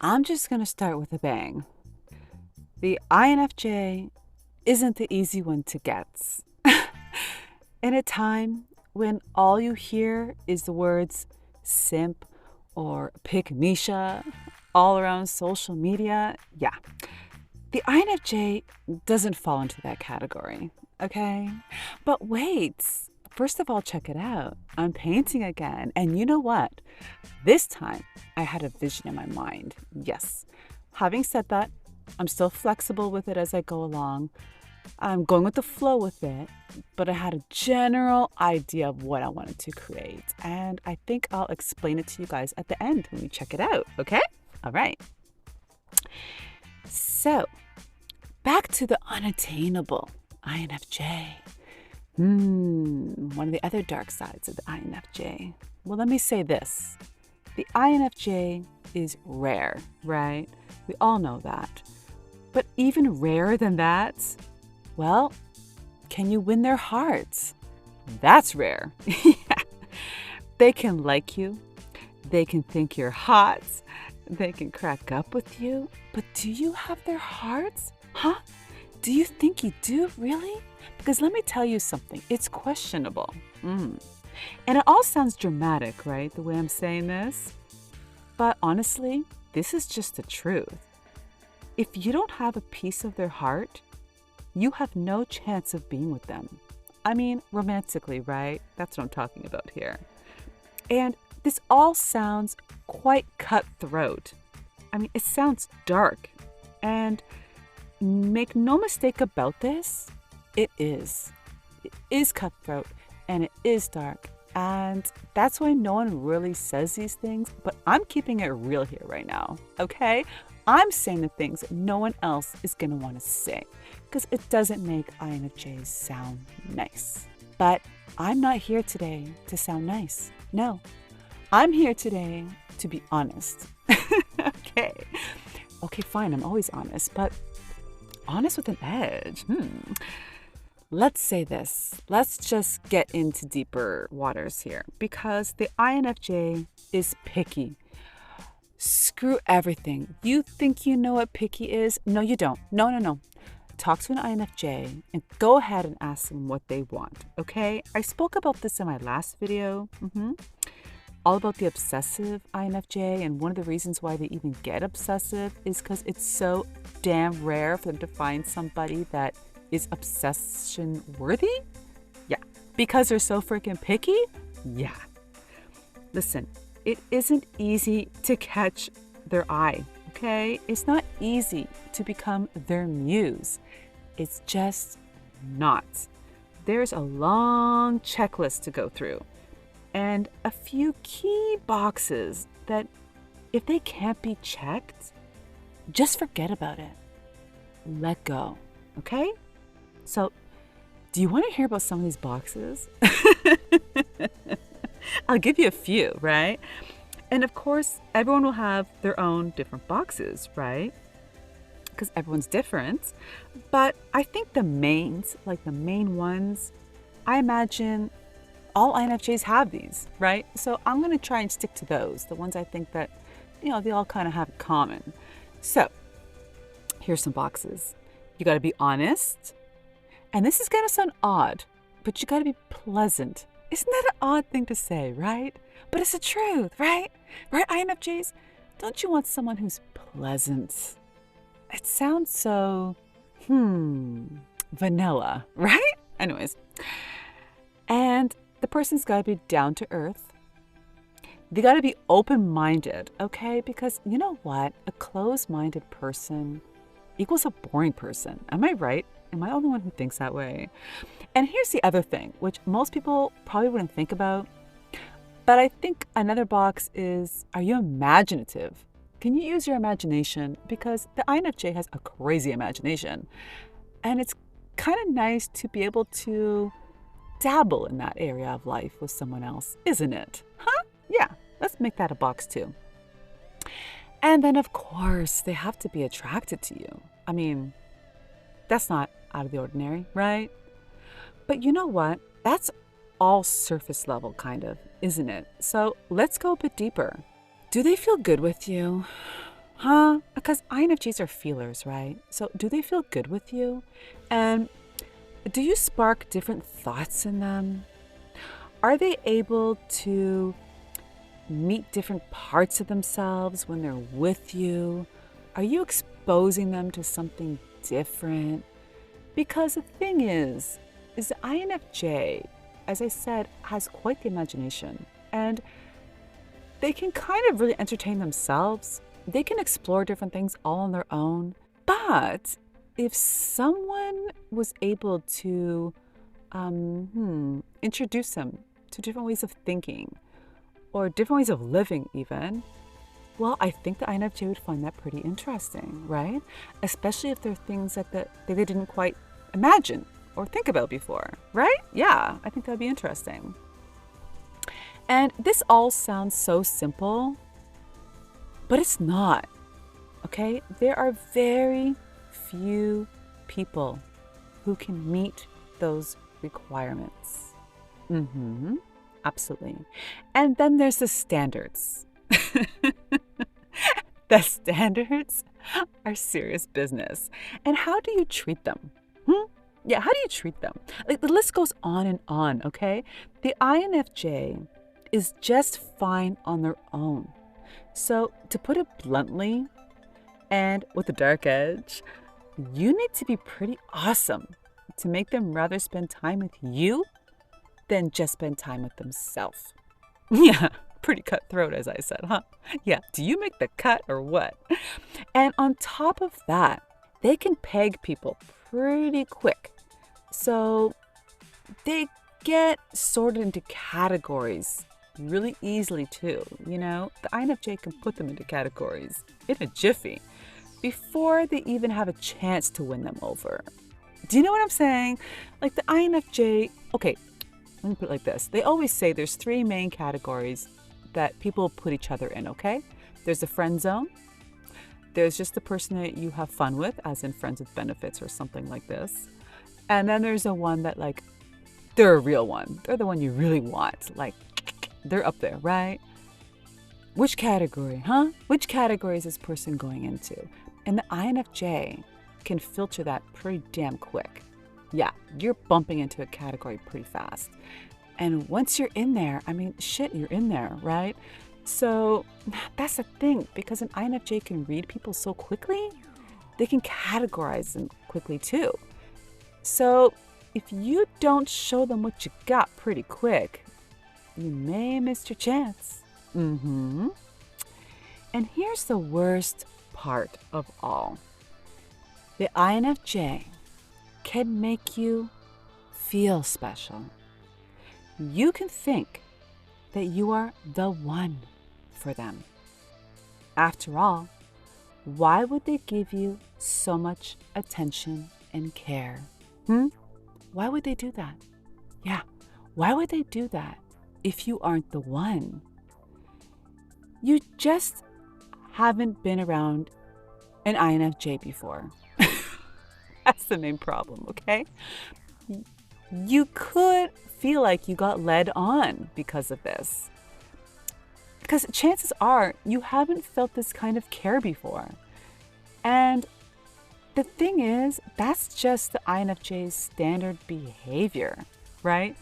I'm just going to start with a bang. The INFJ isn't the easy one to get. In a time when all you hear is the words simp or pick Misha all around social media, yeah, the INFJ doesn't fall into that category, okay? But wait, first of all, check it out. I'm painting again. And you know what? This time I had a vision in my mind. Yes. Having said that, I'm still flexible with it as I go along. I'm going with the flow with it, but I had a general idea of what I wanted to create. And I think I'll explain it to you guys at the end when we check it out, okay? All right. So, back to the unattainable INFJ. One of the other dark sides of the INFJ. Well, let me say this. The INFJ is rare, right? We all know that. But even rarer than that, well, can you win their hearts? That's rare. Yeah. They can like you. They can think you're hot. They can crack up with you. But do you have their hearts? Huh? Do you think you do, really? Because let me tell you something. It's questionable. And it all sounds dramatic, right? The way I'm saying this. But honestly, this is just the truth. If you don't have a piece of their heart, you have no chance of being with them. I mean, romantically, right? That's what I'm talking about here. And this all sounds quite cutthroat. I mean, it sounds dark. And make no mistake about this, it is. It is cutthroat and it is dark. And that's why no one really says these things, but I'm keeping it real here right now, okay? I'm saying the things that no one else is going to want to say because it doesn't make INFJs sound nice. But I'm not here today to sound nice. No, I'm here today to be honest. Okay, fine, I'm always honest, but honest with an edge. Let's say this. Let's just get into deeper waters here because the INFJ is picky. Screw everything. You think you know what picky is? No, you don't. No. Talk to an INFJ and go ahead and ask them what they want, okay? I spoke about this in my last video. All about the obsessive INFJ, and one of the reasons why they even get obsessive is because it's so damn rare for them to find somebody that is obsession worthy? Yeah. Because they're so freaking picky? Yeah. Listen, it isn't easy to catch their eye, okay? It's not easy to become their muse. It's just not. There's a long checklist to go through and a few key boxes that if they can't be checked, just forget about it. Let go, okay? So, do you want to hear about some of these boxes? I'll give you a few, right? And of course, everyone will have their own different boxes, right? Because everyone's different. But I think the mains, like the main ones, I imagine all INFJs have these, right? So I'm going to try and stick to those, the ones I think that, they all kind of have in common. So here's some boxes. You got to be honest. And this is going to sound odd, but you got to be pleasant. Isn't that an odd thing to say, right? But it's the truth, right? Right, INFJs? Don't you want someone who's pleasant? It sounds so, vanilla, right? Anyways. And the person's got to be down to earth. They got to be open-minded, okay? Because you know what? A closed-minded person equals a boring person. Am I right? Am I the only one who thinks that way? And here's the other thing, which most people probably wouldn't think about. But I think another box is, are you imaginative? Can you use your imagination? Because the INFJ has a crazy imagination. And it's kind of nice to be able to dabble in that area of life with someone else, isn't it? Huh? Yeah, let's make that a box too. And then, of course, they have to be attracted to you. I mean, that's not out of the ordinary, right? But you know what? That's all surface level, kind of, isn't it? So let's go a bit deeper. Do they feel good with you? Huh? Because INFJs are feelers, right? So do they feel good with you? And do you spark different thoughts in them? Are they able to meet different parts of themselves when they're with you? Are you exposing them to something different? Because the thing is the INFJ, as I said, has quite the imagination. And they can kind of really entertain themselves. They can explore different things all on their own. But if someone was able to introduce them to different ways of thinking or different ways of living even, well, I think the INFJ would find that pretty interesting, right? Especially if there are things that they didn't quite imagine or think about before, right? Yeah, I think that'd be interesting. And this all sounds so simple, but it's not, okay? There are very few people who can meet those requirements. Absolutely. And then there's the standards. The standards are serious business. And how do you treat them? Yeah, how do you treat them? Like, the list goes on and on, okay? The INFJ is just fine on their own. So, to put it bluntly, and with a dark edge, you need to be pretty awesome to make them rather spend time with you than just spend time with themselves. Yeah, pretty cutthroat, as I said, huh? Yeah, do you make the cut or what? And on top of that, they can peg people pretty quick. So they get sorted into categories really easily too. You know, the INFJ can put them into categories in a jiffy before they even have a chance to win them over. Do you know what I'm saying? Like the INFJ, okay, let me put it like this. They always say there's three main categories that people put each other in, okay? There's the friend zone. There's just the person that you have fun with, as in friends with benefits or something like this. And then there's the one that, like, they're a real one. They're the one you really want. Like, they're up there, right? Which category, huh? Which category is this person going into? And the INFJ can filter that pretty damn quick. Yeah, you're bumping into a category pretty fast. And once you're in there, I mean, shit, you're in there, right? So that's the thing, because an INFJ can read people so quickly, they can categorize them quickly too. So if you don't show them what you got pretty quick, you may miss your chance. And here's the worst part of all. The INFJ can make you feel special. You can think that you are the one for them. After all, why would they give you so much attention and care? Why would they do that? Yeah, why would they do that if you aren't the one? You just haven't been around an INFJ before. That's the main problem, okay? You could feel like you got led on because of this. Because chances are you haven't felt this kind of care before. And the thing is, that's just the INFJ's standard behavior, right?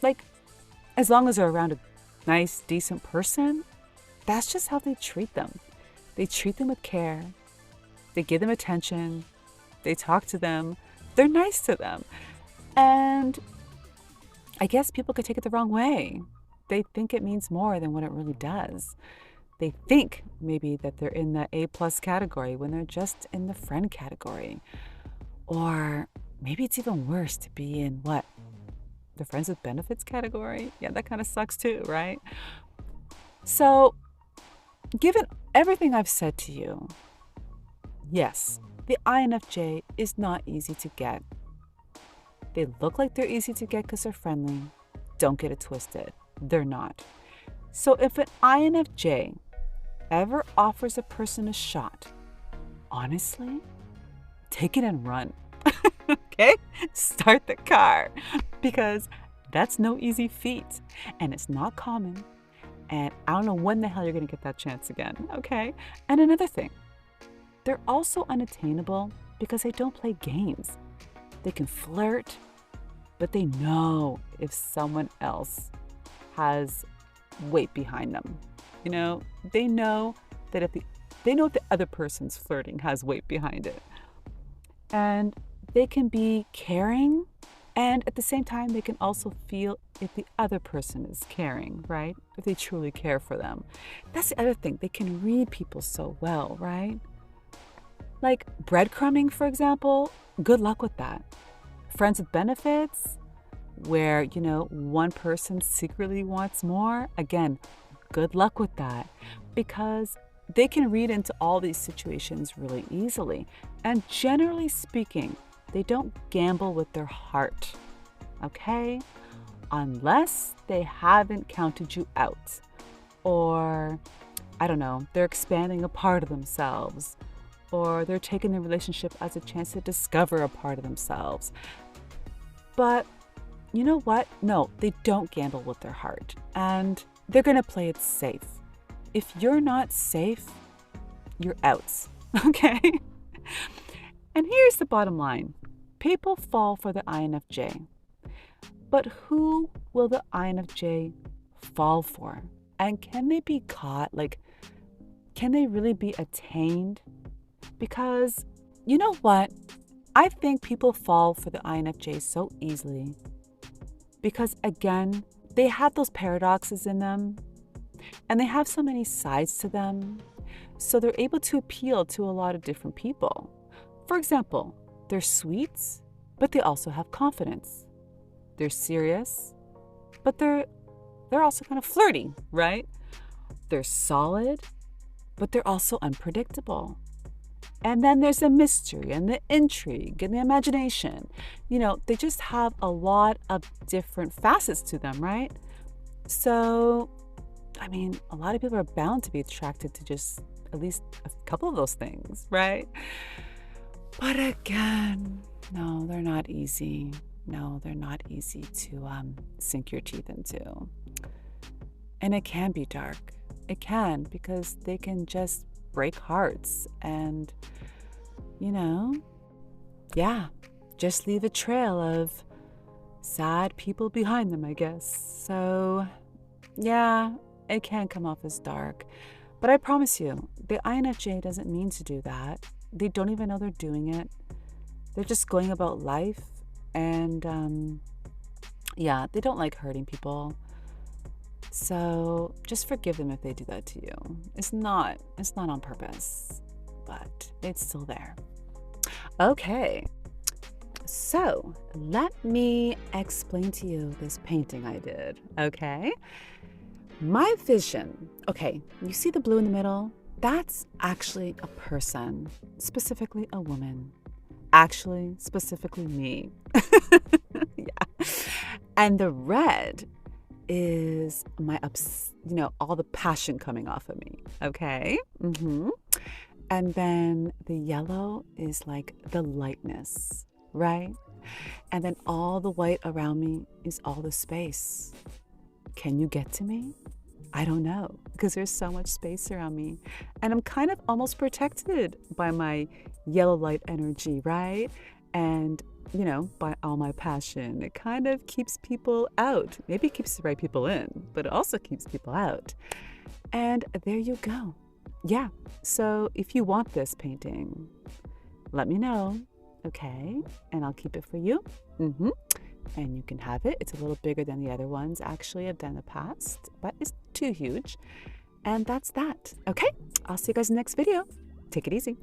Like, as long as they're around a nice, decent person, that's just how they treat them. They treat them with care. They give them attention. They talk to them. They're nice to them. And I guess people could take it the wrong way. They think it means more than what it really does. They think maybe that they're in the A+ category when they're just in the friend category. Or maybe it's even worse to be in what? The friends with benefits category? Yeah, that kind of sucks too, right? So, given everything I've said to you, yes, the INFJ is not easy to get. They look like they're easy to get because they're friendly. Don't get it twisted. They're not. So if an INFJ ever offers a person a shot, honestly, take it and run. Okay? Start the car, because that's no easy feat, and it's not common, And I don't know when the hell you're going to get that chance again, okay? And another thing, they're also unattainable because they don't play games. They can flirt, but they know if someone else has weight behind them. You know, they know that if the other person's flirting has weight behind it. And they can be caring, and at the same time, they can also feel if the other person is caring, right? If they truly care for them. That's the other thing. They can read people so well, right? Like breadcrumbing, for example, good luck with that. Friends with benefits, where, you know, one person secretly wants more, again, good luck with that, because they can read into all these situations really easily. And generally speaking, they don't gamble with their heart, okay? Unless they haven't counted you out, or, I don't know, they're expanding a part of themselves, or they're taking the relationship as a chance to discover a part of themselves. But you know what? No, they don't gamble with their heart, and they're going to play it safe. If you're not safe, you're out, okay? And here's the bottom line. People fall for the INFJ, but who will the INFJ fall for? And can they be caught? Like, can they really be attained? Because you know what? I think people fall for the INFJ so easily because, again, they have those paradoxes in them and they have so many sides to them. So they're able to appeal to a lot of different people. For example, they're sweet, but they also have confidence. They're serious, but they're also kind of flirty, right? They're solid, but they're also unpredictable. And then there's the mystery and the intrigue and the imagination. You know, they just have a lot of different facets to them, right? So, I mean, a lot of people are bound to be attracted to just at least a couple of those things, right? But again, no, they're not easy. No, they're not easy to sink your teeth into. And it can be dark. It can, because they can just break hearts and, you know, yeah, just leave a trail of sad people behind them, I guess. So, yeah, it can come off as dark. But I promise you, the INFJ doesn't mean to do that. They don't even know they're doing it. They're just going about life. And, yeah, they don't like hurting people. So just forgive them if they do that to you. It's not on purpose, but it's still there. Okay, so let me explain to you this painting I did, okay? My vision, okay, you see the blue in the middle? That's actually a person, specifically a woman. Actually, specifically me. Yeah. And the red is my all the passion coming off of me, okay? And then the yellow is like the lightness, right? And then all the white around me is all the space. Can you get to me? I don't know, because there's so much space around me. And I'm kind of almost protected by my yellow light energy, right? And, you know, by all my passion. It kind of keeps people out. Maybe it keeps the right people in, but it also keeps people out. And there you go. Yeah. So if you want this painting, let me know, okay? And I'll keep it for you. And you can have it. It's a little bigger than the other ones, actually, I've done in the past, but it's too huge. And that's that. Okay, I'll see you guys in the next video. Take it easy.